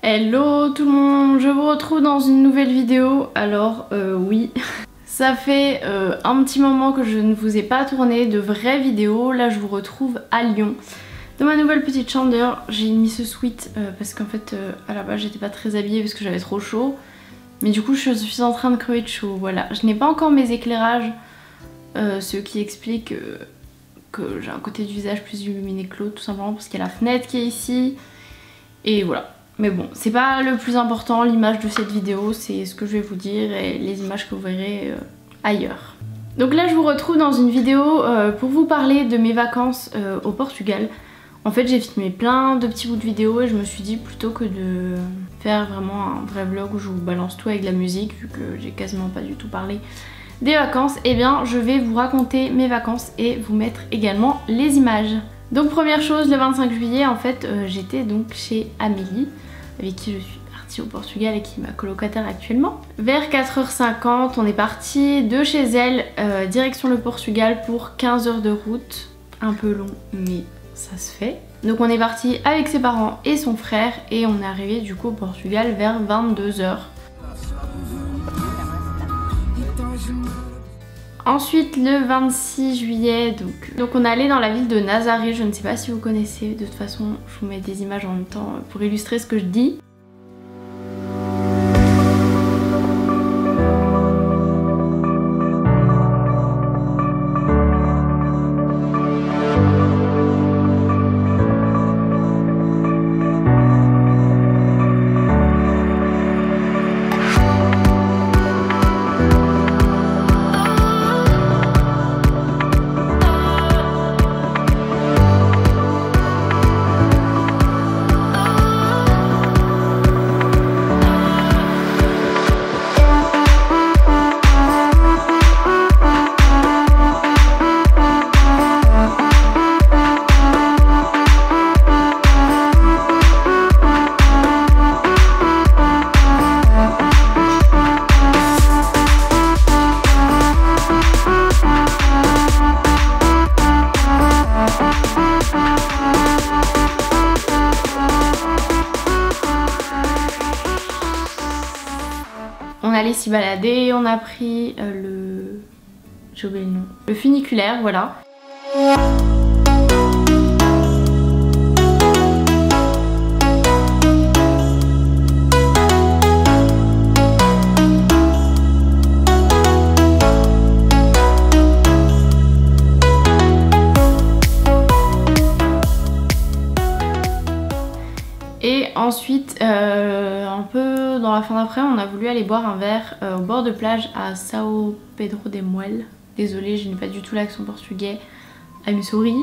Hello tout le monde, je vous retrouve dans une nouvelle vidéo. Alors oui, ça fait un petit moment que je ne vous ai pas tourné de vraies vidéos. Là je vous retrouve à Lyon, dans ma nouvelle petite chambre. D'ailleurs j'ai mis ce sweat parce qu'en fait à la base j'étais pas très habillée parce que j'avais trop chaud. Mais du coup je suis en train de crever de chaud, voilà. Je n'ai pas encore mes éclairages, ce qui explique que j'ai un côté du visage plus illuminé que l'autre, tout simplement parce qu'il y a la fenêtre qui est ici. Et voilà. Mais bon, c'est pas le plus important, l'image de cette vidéo, c'est ce que je vais vous dire et les images que vous verrez ailleurs. Donc là je vous retrouve dans une vidéo pour vous parler de mes vacances au Portugal. En fait j'ai filmé plein de petits bouts de vidéos et je me suis dit plutôt que de faire vraiment un vrai vlog où je vous balance tout avec de la musique, vu que j'ai quasiment pas du tout parlé des vacances, et bien je vais vous raconter mes vacances et vous mettre également les images. Donc première chose, le 25 juillet en fait j'étais donc chez Amélie, avec qui je suis partie au Portugal et qui est ma colocataire actuellement. Vers 4h50 on est parti de chez elle direction le Portugal pour 15 heures de route. Un peu long mais ça se fait. Donc on est parti avec ses parents et son frère et on est arrivé du coup au Portugal vers 22h. Ensuite le 26 juillet donc on est allé dans la ville de Nazaré, je ne sais pas si vous connaissez, de toute façon je vous mets des images en même temps pour illustrer ce que je dis. On allait s'y balader, on a pris j'ai oublié le nom, le funiculaire, voilà. Et ensuite, un peu dans la fin d'après, on a voulu aller boire un verre au bord de plage à São Pedro de Moel. Désolée, je n'ai pas du tout l'accent portugais. I'm sorry.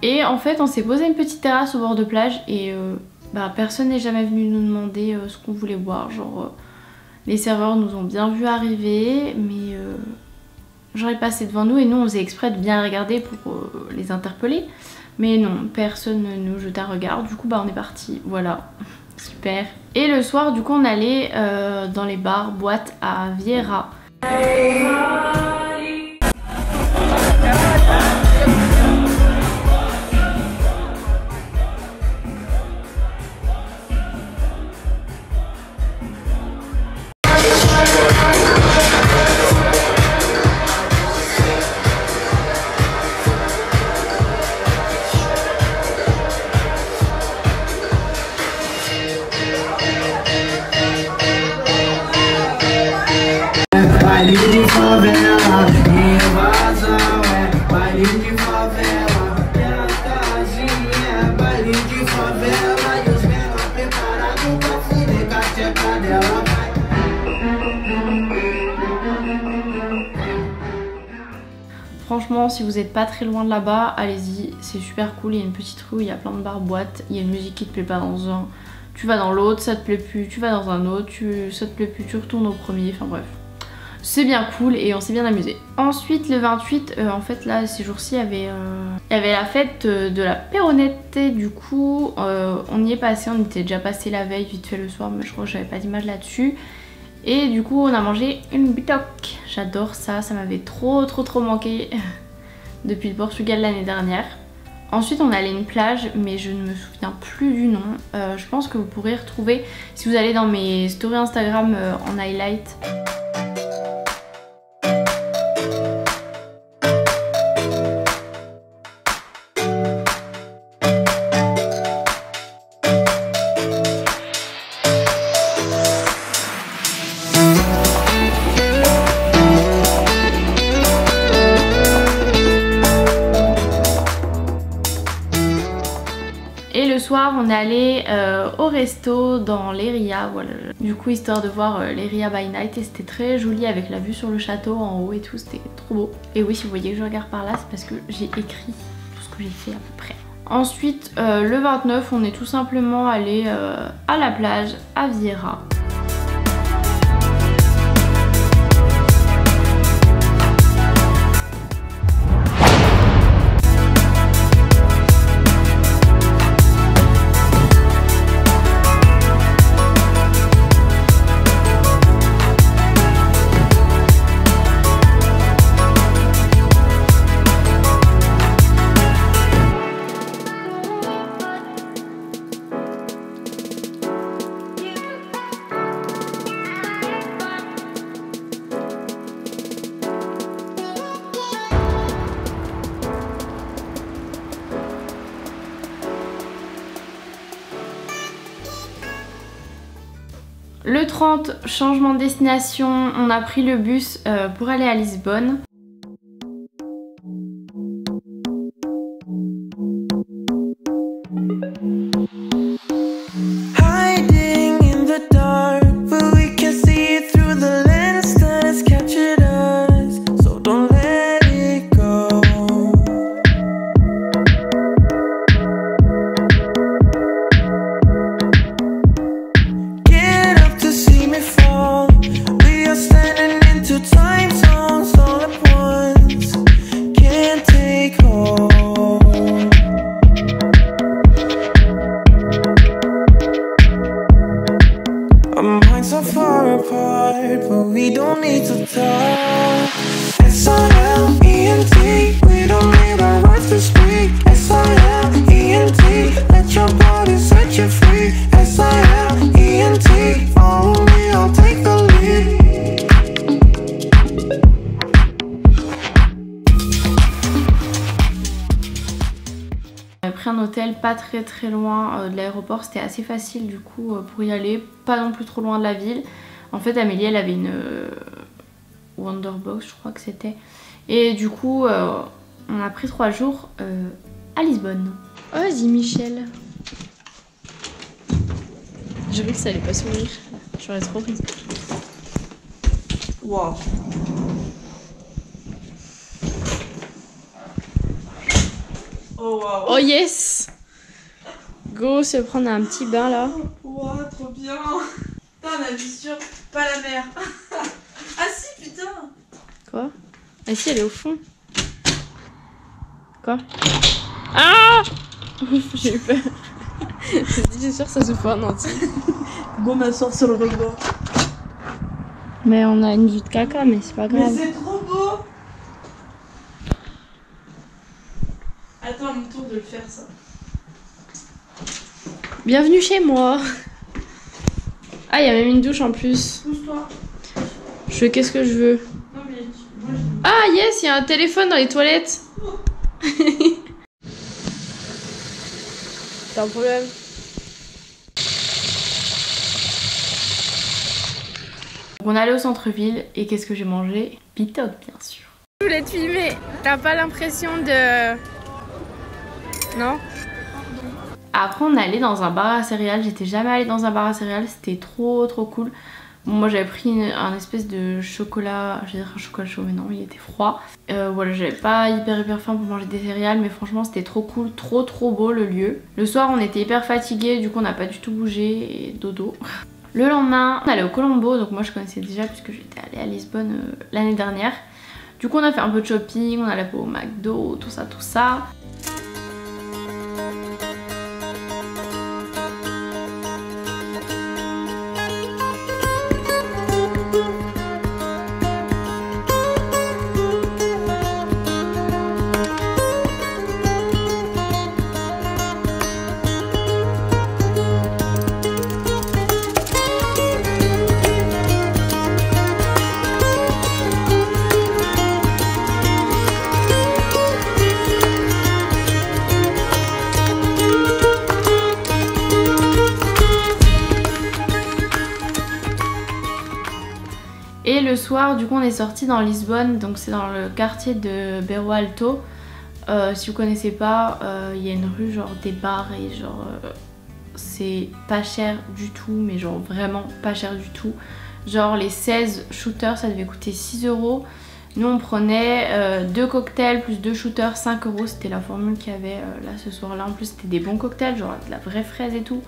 Et en fait on s'est posé une petite terrasse au bord de plage et personne n'est jamais venu nous demander ce qu'on voulait boire. Genre les serveurs nous ont bien vu arriver mais genre ils passaient devant nous et nous on faisait exprès de bien regarder pour les interpeller. Mais non, personne ne nous jetait un regard, du coup on est parti, voilà, super. Et le soir du coup on allait dans les bars, boîtes à Vieira. Baile de favela, invasão, baile de favela, casinha, baile de favela, e os menores preparados pra fuder com a tcheca dela. franchement si vous n'êtes pas très loin de là-bas, allez-y, c'est super cool. Il y a une petite rue où il y a plein de bars boîtes, il y a une musique qui te plaît pas dans un, tu vas dans l'autre, ça te plaît plus, tu vas dans un autre, ça te plaît plus, tu retournes au premier, enfin bref. C'est bien cool et on s'est bien amusé. Ensuite le 28, en fait là ces jours-ci il y avait la fête de la Péronnette et du coup on y est passé, on était déjà passé la veille vite fait le soir mais je crois que j'avais pas d'image là-dessus. Et du coup on a mangé une bitoque, j'adore ça, ça m'avait trop manqué depuis le Portugal l'année dernière. Ensuite on est allé à une plage mais je ne me souviens plus du nom, je pense que vous pourrez retrouver si vous allez dans mes stories Instagram en highlight. Et le soir on est allé au resto dans l'Eria, voilà. Du coup histoire de voir l'Eria by night et c'était très joli avec la vue sur le château en haut et tout, c'était trop beau. Et oui si vous voyez que je regarde par là c'est parce que j'ai écrit tout ce que j'ai fait à peu près. Ensuite le 29 on est tout simplement allé à la plage à Vieira. Le 30, changement de destination, on a pris le bus pour aller à Lisbonne. Un hôtel pas très loin de l'aéroport, c'était assez facile du coup pour y aller, pas non plus trop loin de la ville. En fait Amélie elle avait une Wonderbox je crois que c'était et du coup on a pris 3 jours à Lisbonne. Vas-y Michel. J'ai vu que ça allait pas sourire, j'aurais trop ri. Waouh. Oh, wow. Oh yes. Go se prendre un petit bain là. Wow, trop bien. Putain, on a vu sur pas la mer. Ah si, putain. Quoi? Ah si, elle est au fond. Quoi? Ah. J'ai eu peur. J'ai sûr que ça se fait en entier. Bon, m'asseoir sur le rebord. Mais on a une vue de caca, mais c'est pas grave. Mais c'est trop beau. Attends, à mon tour de le faire ça. Bienvenue chez moi. Ah, il y a même une douche en plus. Pousse-toi. Je fais qu'est-ce que je veux. Non mais moi, Ah yes, il y a un téléphone dans les toilettes. T'as un problème? On est allé au centre-ville et qu'est-ce que j'ai mangé? Bitoque bien sûr. Je voulais te filmer, t'as pas l'impression de... Non? Après on est allé dans un bar à céréales, j'étais jamais allée dans un bar à céréales, c'était trop cool. Bon, moi j'avais pris un espèce de chocolat, je vais dire un chocolat chaud mais non il était froid. Voilà, j'avais pas hyper faim pour manger des céréales mais franchement c'était trop cool, trop beau le lieu. Le soir on était hyper fatigués, du coup on n'a pas du tout bougé et dodo. Le lendemain on allait au Colombo, donc moi je connaissais déjà puisque j'étais allée à Lisbonne l'année dernière. Du coup on a fait un peu de shopping, on allait au McDo, tout ça. Et le soir, du coup, on est sorti dans Lisbonne, donc c'est dans le quartier de Bairro Alto. Si vous connaissez pas, il y a une rue genre des bars et genre c'est pas cher du tout, mais genre vraiment pas cher du tout. Genre les 16 shooters ça devait coûter 6 €. Nous on prenait 2 cocktails plus 2 shooters 5 €, c'était la formule qu'il y avait là ce soir là. En plus c'était des bons cocktails, genre de la vraie fraise et tout.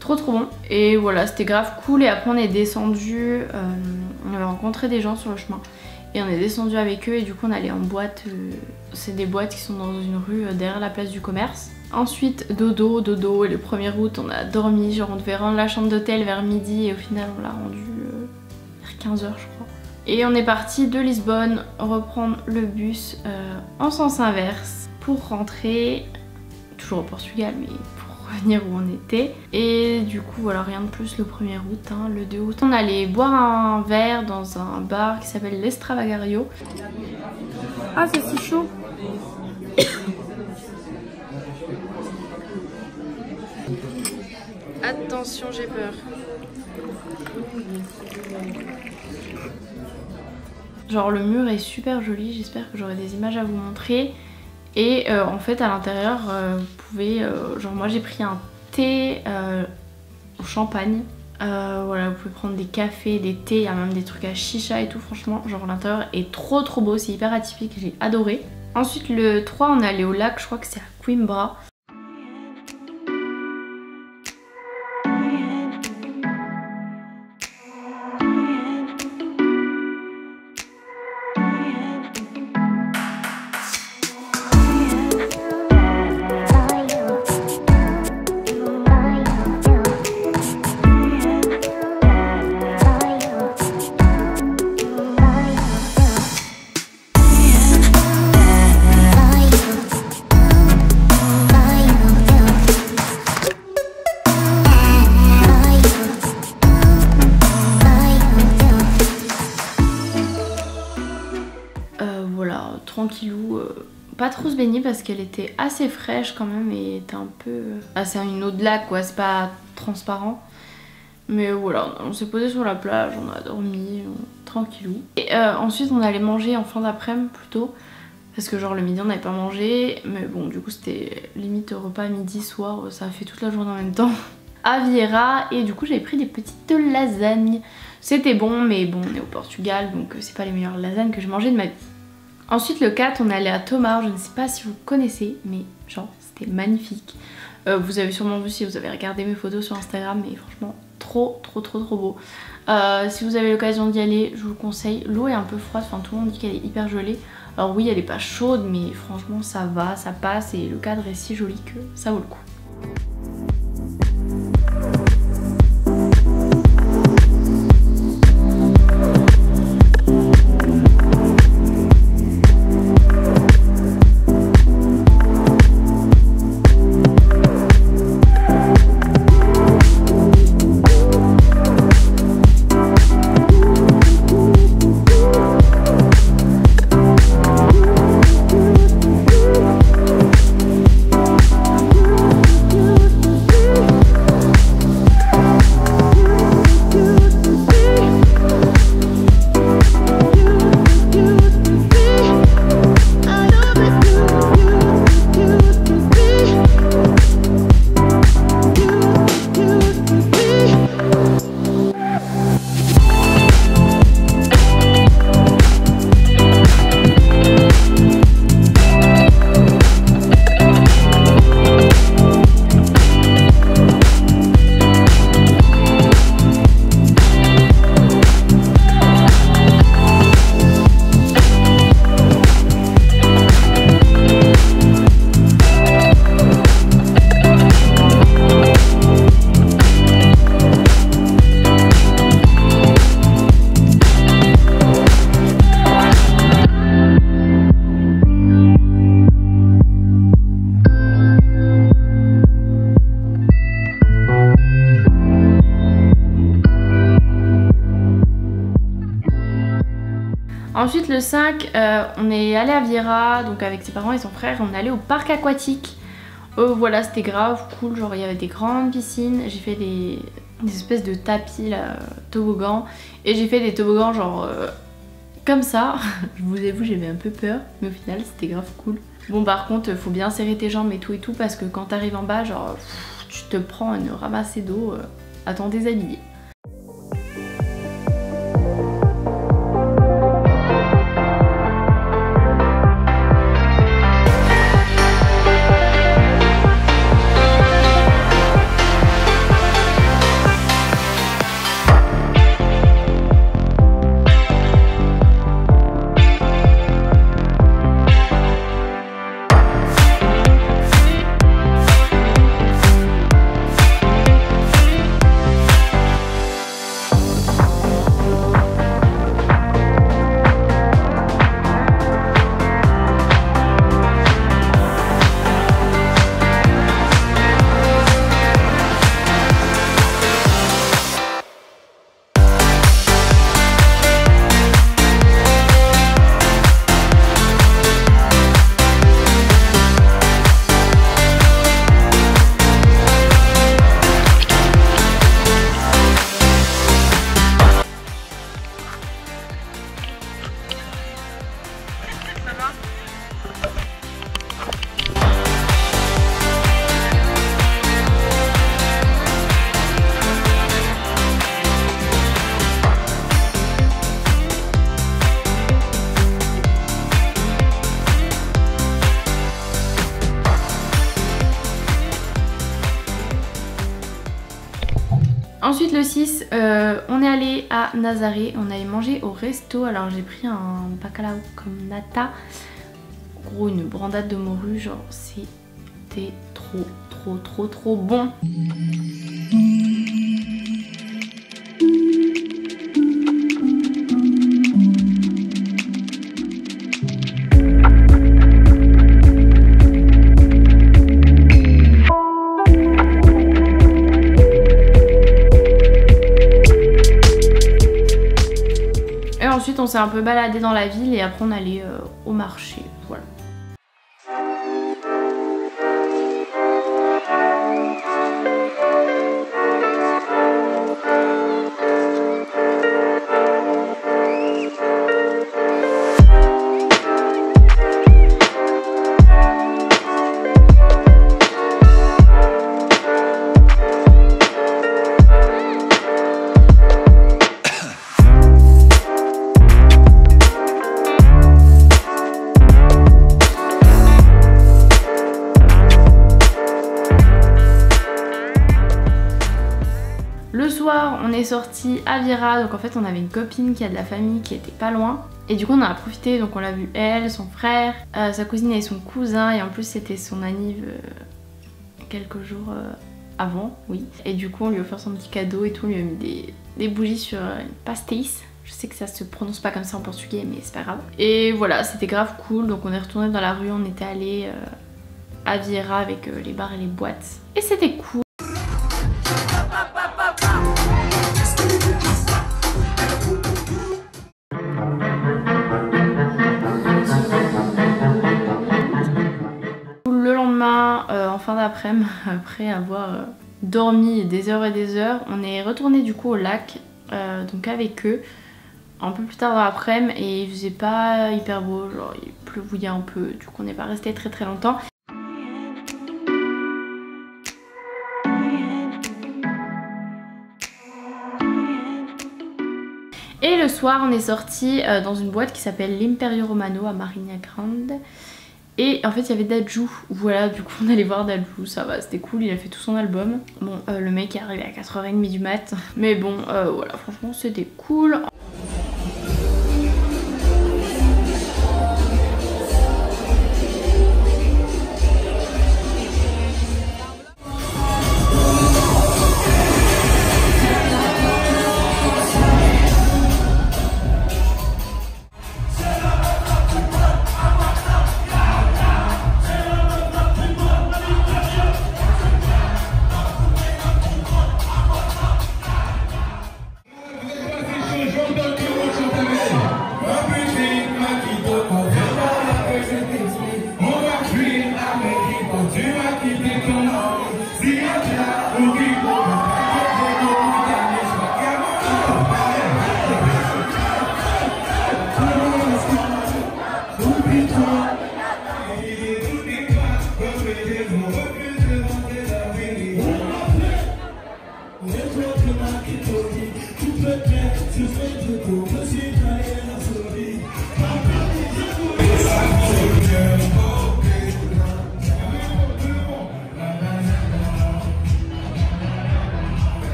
Trop bon. Et voilà, c'était grave cool. Et après on est descendu, on avait rencontré des gens sur le chemin. Et on est descendu avec eux et du coup on allait en boîte. C'est des boîtes qui sont dans une rue derrière la place du commerce. Ensuite dodo et le 1er août on a dormi. Genre on devait rendre la chambre d'hôtel vers midi et au final on l'a rendu vers 15 h je crois. Et on est parti de Lisbonne reprendre le bus en sens inverse pour rentrer, toujours au Portugal mais pour revenir où on était. Et du coup voilà, rien de plus le 1er août, hein. Le 2 août on allait boire un verre dans un bar qui s'appelle l'Estravagario. Ah c'est si chaud. Attention j'ai peur. Genre le mur est super joli, j'espère que j'aurai des images à vous montrer. Et en fait à l'intérieur vous pouvez, genre moi j'ai pris un thé au champagne. Voilà, vous pouvez prendre des cafés, des thés, il y a même des trucs à chicha et tout. Franchement genre l'intérieur est trop beau, c'est hyper atypique, j'ai adoré. Ensuite le 3 on est allé au lac, je crois que c'est à Coimbra. Voilà, tranquillou, pas trop se baigner parce qu'elle était assez fraîche quand même et était un peu... Ah, c'est une eau de lac quoi, c'est pas transparent. Mais voilà, on s'est posé sur la plage, on a dormi, tranquillou. Et ensuite on allait manger en fin d'après-midi plutôt. Parce que genre le midi on n'avait pas mangé. Mais bon du coup c'était limite repas midi soir, ça a fait toute la journée en même temps. À Vieira, et du coup j'avais pris des petites lasagnes. C'était bon mais bon on est au Portugal donc c'est pas les meilleures lasagnes que j'ai mangées de ma vie. Ensuite le 4 on est allé à Tomar, je ne sais pas si vous connaissez mais genre c'était magnifique. Vous avez sûrement vu si vous avez regardé mes photos sur Instagram mais franchement trop beau. Si vous avez l'occasion d'y aller je vous le conseille. L'eau est un peu froide, enfin tout le monde dit qu'elle est hyper gelée. Alors oui elle est pas chaude mais franchement ça va, ça passe et le cadre est si joli que ça vaut le coup. Ensuite le 5, on est allé à Viera, donc avec ses parents et son frère, on est allé au parc aquatique. Voilà, c'était grave cool, genre il y avait des grandes piscines, j'ai fait des espèces de tapis là, toboggans, et j'ai fait des toboggans genre comme ça. Je vous avoue, j'avais un peu peur, mais au final c'était grave cool. Bon par contre, faut bien serrer tes jambes et tout, parce que quand t'arrives en bas, genre tu te prends une ramassée d'eau à t'en déshabiller. Ensuite le 6, on est allé à Nazaré, on allait manger au resto. Alors j'ai pris un bacalao comme nata, gros une brandade de morue, genre c'était trop bon. Ensuite on s'est un peu baladé dans la ville et après on allait au marché, voilà. Le soir on est sorti à Viera, donc en fait on avait une copine qui a de la famille qui était pas loin. Et du coup on en a profité, donc on l'a vu elle, son frère, sa cousine et son cousin, et en plus c'était son anniv quelques jours avant, oui. Et du coup on lui a offert son petit cadeau et tout, on lui a mis des bougies sur une pastéis. Je sais que ça se prononce pas comme ça en portugais mais c'est pas grave. Et voilà, c'était grave cool, donc on est retourné dans la rue, on était allé à Viera avec les bars et les boîtes. Et c'était cool. En fin d'après-midi, après avoir dormi des heures et des heures, on est retourné du coup au lac, donc avec eux, un peu plus tard dans l'après-midi, et il faisait pas hyper beau, genre il pleuvouillait un peu, du coup on n'est pas resté très longtemps. Et le soir on est sorti dans une boîte qui s'appelle l'Imperio Romano à Marina Grande. Et en fait il y avait Dadju, voilà, du coup on allait voir Dadju, ça va, c'était cool, il a fait tout son album. Bon, le mec est arrivé à 4h30 du mat, mais bon, voilà, franchement c'était cool.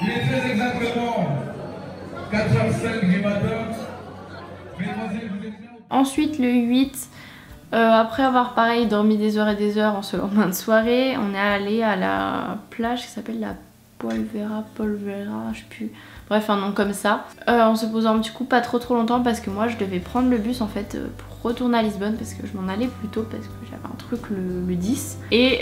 Il est très exactement 4h05 du matin. Mesdemoiselles, vous êtes là? Ensuite le 8, après avoir pareil dormi des heures et des heures en ce lendemain de soirée, on est allé à la plage qui s'appelle la Polvera, je sais plus, bref un nom comme ça. On se posait un petit coup pas trop longtemps parce que moi je devais prendre le bus en fait pour retourner à Lisbonne parce que je m'en allais plus tôt parce que j'avais un truc le 10. Et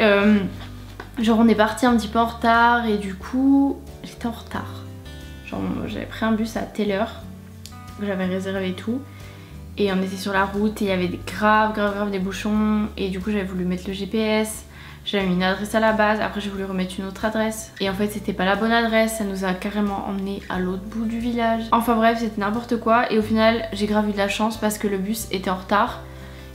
genre on est parti un petit peu en retard et du coup j'étais en retard. Genre j'avais pris un bus à telle heure, j'avais réservé et tout. Et on était sur la route et il y avait grave des bouchons. Et du coup j'avais voulu mettre le GPS. J'avais mis une adresse à la base, après j'ai voulu remettre une autre adresse. Et en fait c'était pas la bonne adresse, ça nous a carrément emmené à l'autre bout du village. Enfin bref, c'était n'importe quoi. Et au final j'ai grave eu de la chance parce que le bus était en retard.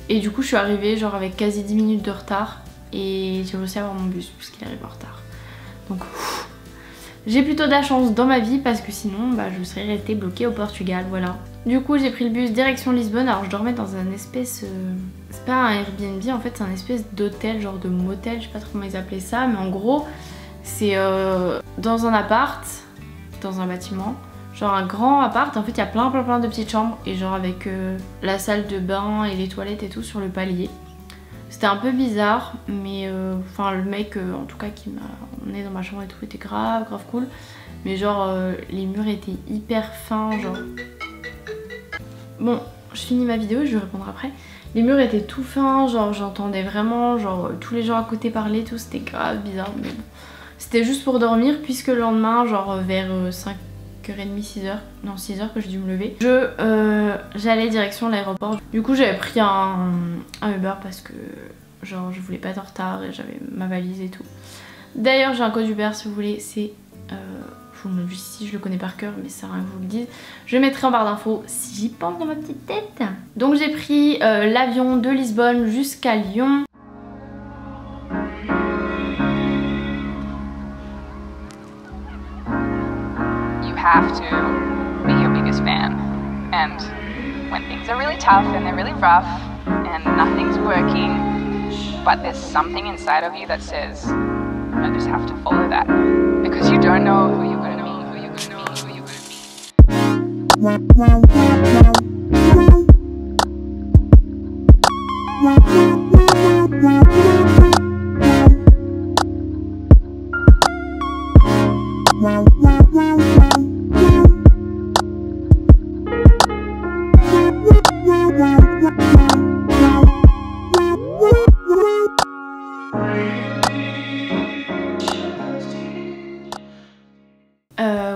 Et du coup je suis arrivée genre avec quasi 10 minutes de retard. Et j'ai réussi à avoir mon bus puisqu'il arrive en retard. Donc j'ai plutôt de la chance dans ma vie parce que sinon bah, je serais restée bloquée au Portugal, voilà. Du coup j'ai pris le bus direction Lisbonne. Alors je dormais dans un espèce... c'est pas un Airbnb en fait, c'est un espèce d'hôtel, genre de motel, je sais pas trop comment ils appelaient ça. Mais en gros c'est dans un appart, dans un bâtiment. Genre un grand appart, en fait il y a plein de petites chambres. Et genre avec la salle de bain et les toilettes et tout sur le palier. C'était un peu bizarre, mais enfin le mec en tout cas qui m'a emmené dans ma chambre et tout était grave cool. Mais genre les murs étaient hyper fins, genre... Bon, je finis ma vidéo, je vais répondre après. Les murs étaient tout fins, genre j'entendais vraiment genre tous les gens à côté parler, tout, c'était grave bizarre. Mais bon, c'était juste pour dormir puisque le lendemain, genre vers 5h30, 6h, non 6h que j'ai dû me lever, j'allais direction l'aéroport. Du coup j'avais pris un Uber parce que genre je voulais pas être en retard et j'avais ma valise et tout. D'ailleurs j'ai un code Uber si vous voulez, c'est... je vous le dis ici, je le connais par cœur mais ça sert à rien que je vous le dise. Je mettrai en barre d'infos si j'y pense dans ma petite tête. Donc j'ai pris l'avion de Lisbonne jusqu'à Lyon. Have to be your biggest fan, and when things are really tough and they're really rough and nothing's working, but there's something inside of you that says I just have to follow that because you don't know who you're going to meet, who you're going to meet, who you're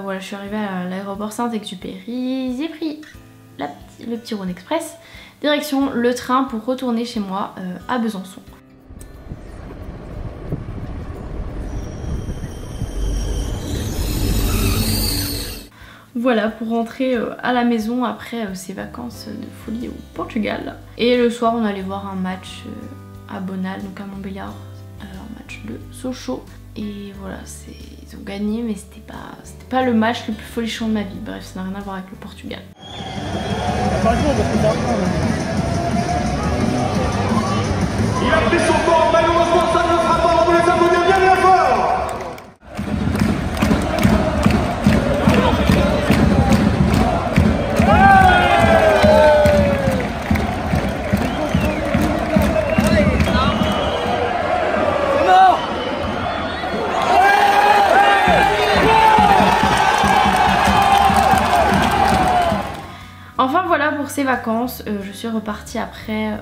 Voilà, je suis arrivée à l'aéroport Saint-Exupéry, j'ai pris le petit Rhône Express, direction le train pour retourner chez moi à Besançon. Voilà pour rentrer à la maison après ces vacances de folie au Portugal. Et le soir on allait voir un match à Bonal, donc à Montbéliard, un match de Sochaux. Et voilà, ils ont gagné mais c'était pas le match le plus folichon de ma vie. Bref, ça n'a rien à voir avec le Portugal. Il a pris son corps, malheureusement ça ne fera pas, on les applaudit bien fort. Enfin voilà pour ces vacances, je suis repartie après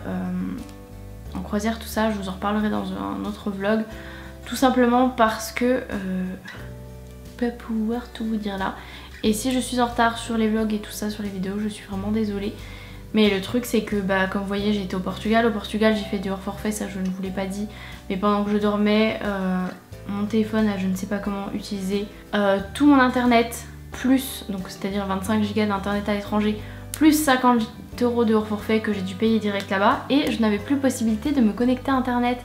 en croisière, tout ça, je vous en reparlerai dans un autre vlog. tout simplement parce que pas pouvoir tout vous dire là. Et si je suis en retard sur les vlogs et tout ça, sur les vidéos, je suis vraiment désolée. Mais le truc c'est que bah, comme vous voyez j'ai été au Portugal. Au Portugal j'ai fait du hors forfait, ça je ne vous l'ai pas dit. Mais pendant que je dormais, mon téléphone a je ne sais pas comment utiliser tout mon internet plus, donc c'est-à-dire 25 Go d'internet à l'étranger, plus 50 € de hors forfait que j'ai dû payer direct là-bas. Et je n'avais plus possibilité de me connecter à internet.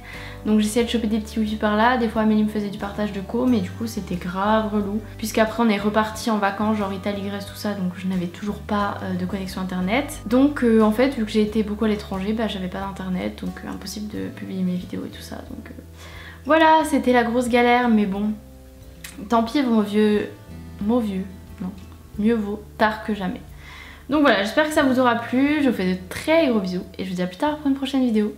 Donc j'essayais de choper des petits wifi par là. Des fois Amélie me faisait du partage de co, mais du coup c'était grave relou. Puisqu'après on est reparti en vacances, genre Italie, Grèce, tout ça. Donc je n'avais toujours pas de connexion internet. Donc en fait vu que j'ai été beaucoup à l'étranger, bah j'avais pas d'internet. Donc impossible de publier mes vidéos et tout ça. Donc voilà, c'était la grosse galère. Mais bon, tant pis, mieux vaut tard que jamais. Donc voilà, j'espère que ça vous aura plu. Je vous fais de très gros bisous et je vous dis à plus tard pour une prochaine vidéo.